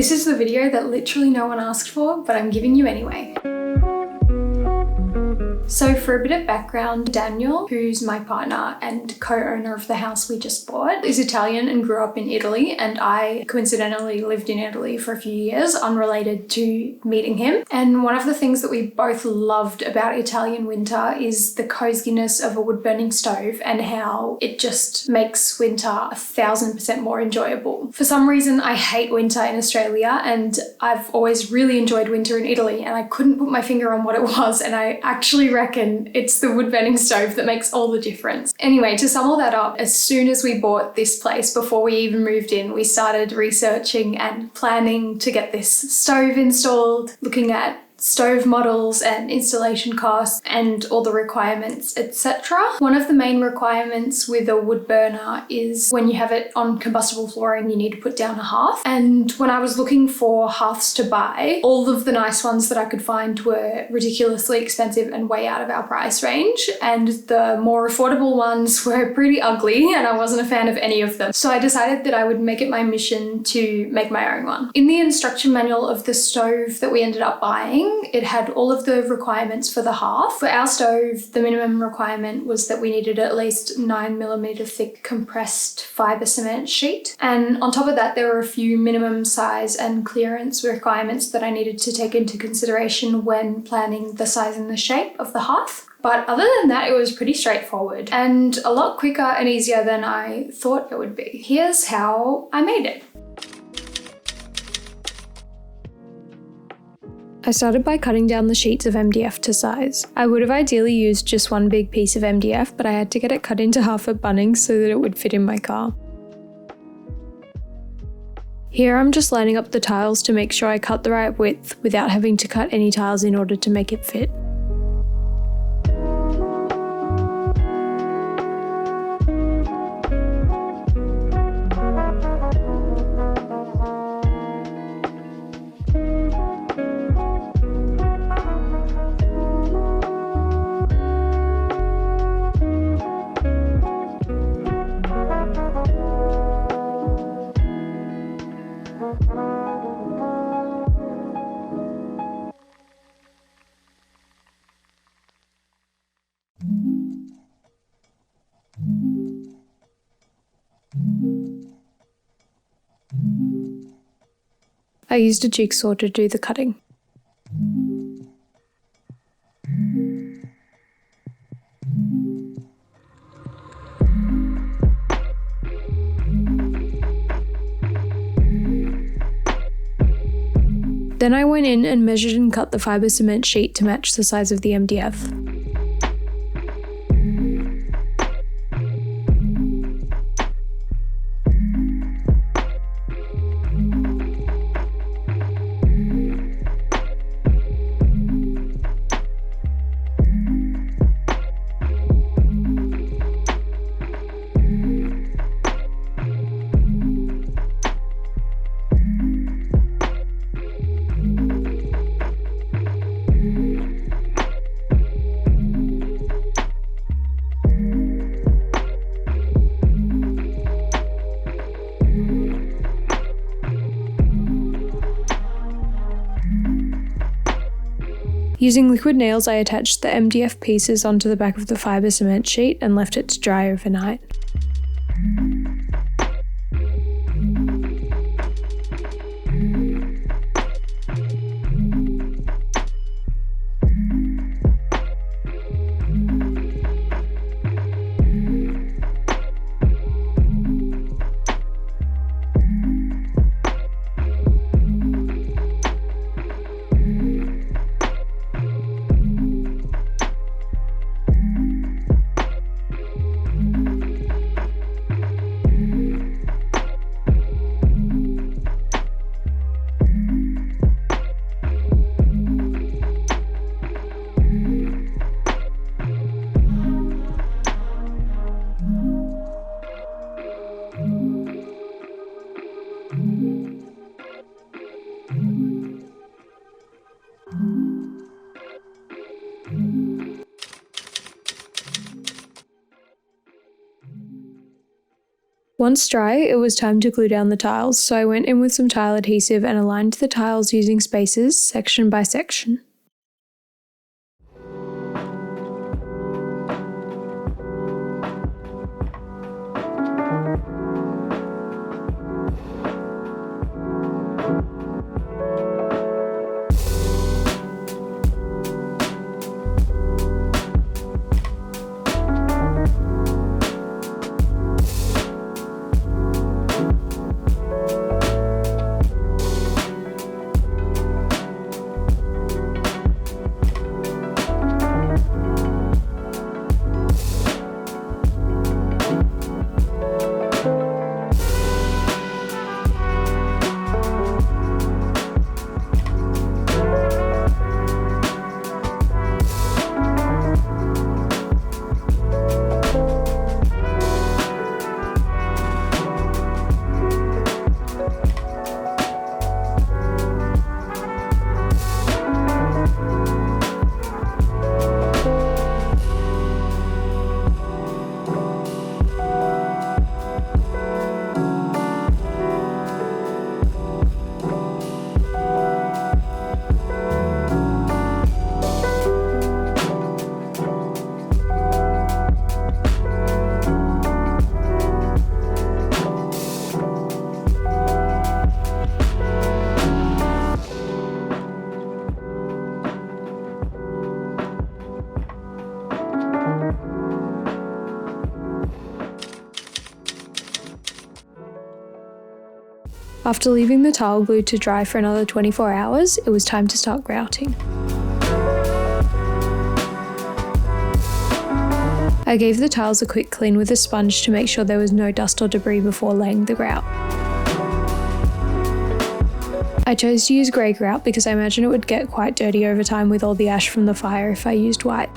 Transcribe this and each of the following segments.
This is the video that literally no one asked for, but I'm giving you anyway. So for a bit of background, Daniel, who's my partner and co-owner of the house we just bought, is Italian and grew up in Italy, and I coincidentally lived in Italy for a few years, unrelated to meeting him. And one of the things that we both loved about Italian winter is the coziness of a wood-burning stove and how it just makes winter 1,000% more enjoyable. For some reason, I hate winter in Australia, and I've always really enjoyed winter in Italy, and I couldn't put my finger on what it was, and I actually reckon it's the wood-burning stove that makes all the difference. Anyway, to sum all that up, as soon as we bought this place, before we even moved in, we started researching and planning to get this stove installed, looking at stove models and installation costs and all the requirements, etc. One of the main requirements with a wood burner is when you have it on combustible flooring, you need to put down a hearth. And when I was looking for hearths to buy, all of the nice ones that I could find were ridiculously expensive and way out of our price range. And the more affordable ones were pretty ugly, and I wasn't a fan of any of them. So I decided that I would make it my mission to make my own one. In the instruction manual of the stove that we ended up buying, it had all of the requirements for the hearth. For our stove, the minimum requirement was that we needed at least 9mm thick compressed fibre cement sheet. And on top of that, there were a few minimum size and clearance requirements that I needed to take into consideration when planning the size and the shape of the hearth. But other than that, it was pretty straightforward and a lot quicker and easier than I thought it would be. Here's how I made it. I started by cutting down the sheets of MDF to size. I would have ideally used just one big piece of MDF, but I had to get it cut into half at Bunnings so that it would fit in my car. Here I'm just lining up the tiles to make sure I cut the right width without having to cut any tiles in order to make it fit. I used a jigsaw to do the cutting. Then I went in and measured and cut the fibre cement sheet to match the size of the MDF. Using liquid nails, I attached the MDF pieces onto the back of the fibre cement sheet and left it to dry overnight. Once dry, it was time to glue down the tiles, so I went in with some tile adhesive and aligned the tiles using spacers, section by section. After leaving the tile glue to dry for another 24 hours, it was time to start grouting. I gave the tiles a quick clean with a sponge to make sure there was no dust or debris before laying the grout. I chose to use grey grout because I imagine it would get quite dirty over time with all the ash from the fire if I used white.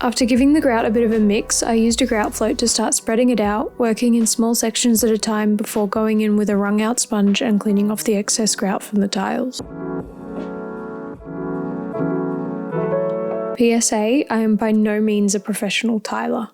After giving the grout a bit of a mix, I used a grout float to start spreading it out, working in small sections at a time before going in with a wrung out sponge and cleaning off the excess grout from the tiles. PSA, I am by no means a professional tiler.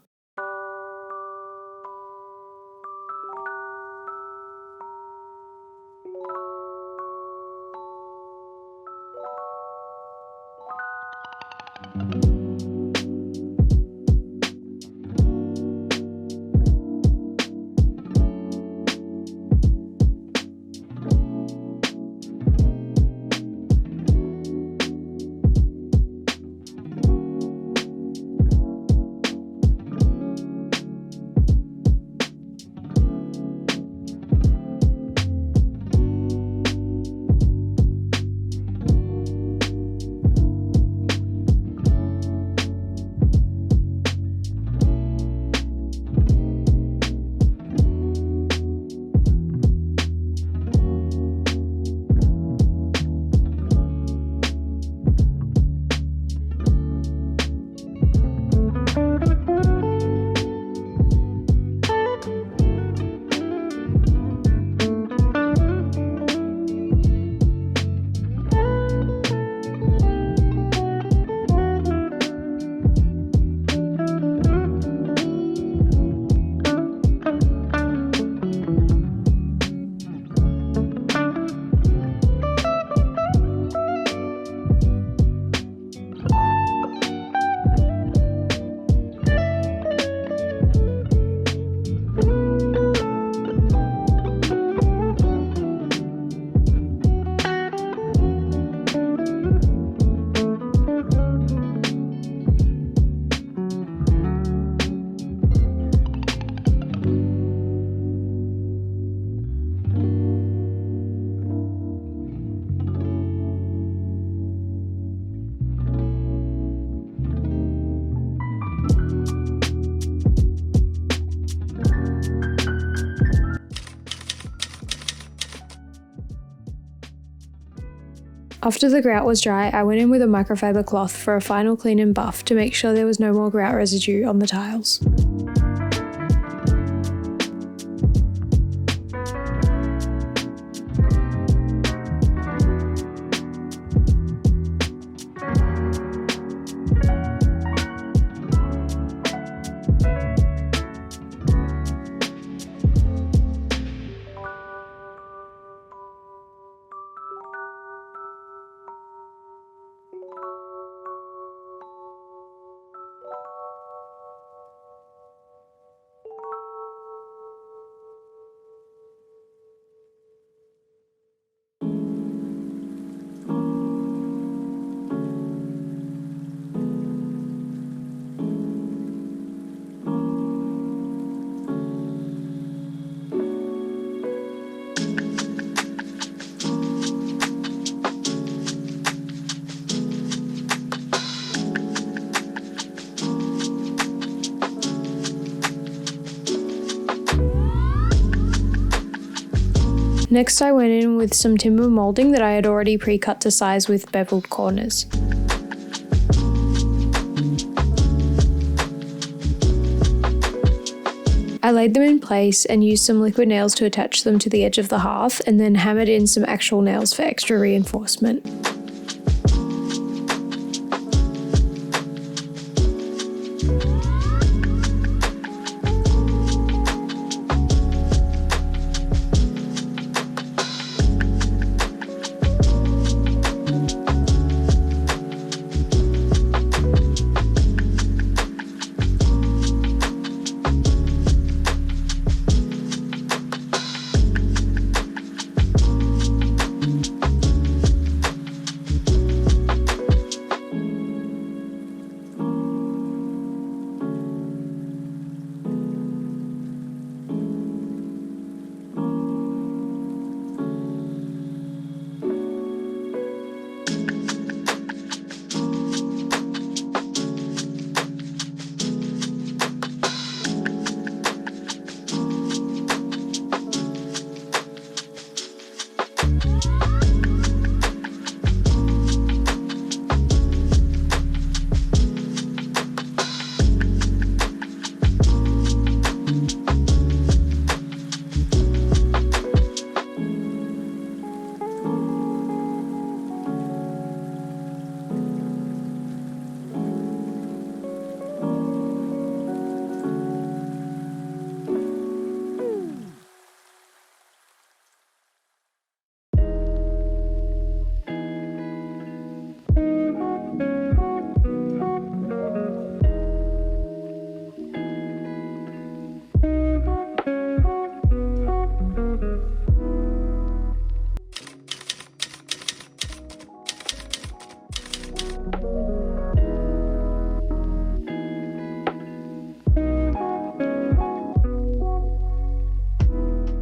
After the grout was dry, I went in with a microfiber cloth for a final clean and buff to make sure there was no more grout residue on the tiles. Next I went in with some timber moulding that I had already pre-cut to size with beveled corners. I laid them in place and used some liquid nails to attach them to the edge of the hearth, and then hammered in some actual nails for extra reinforcement.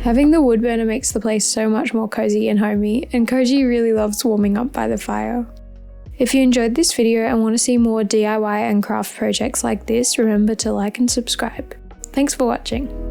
Having the wood burner makes the place so much more cozy and homey, and Koji really loves warming up by the fire. If you enjoyed this video and want to see more DIY and craft projects like this, remember to like and subscribe. Thanks for watching.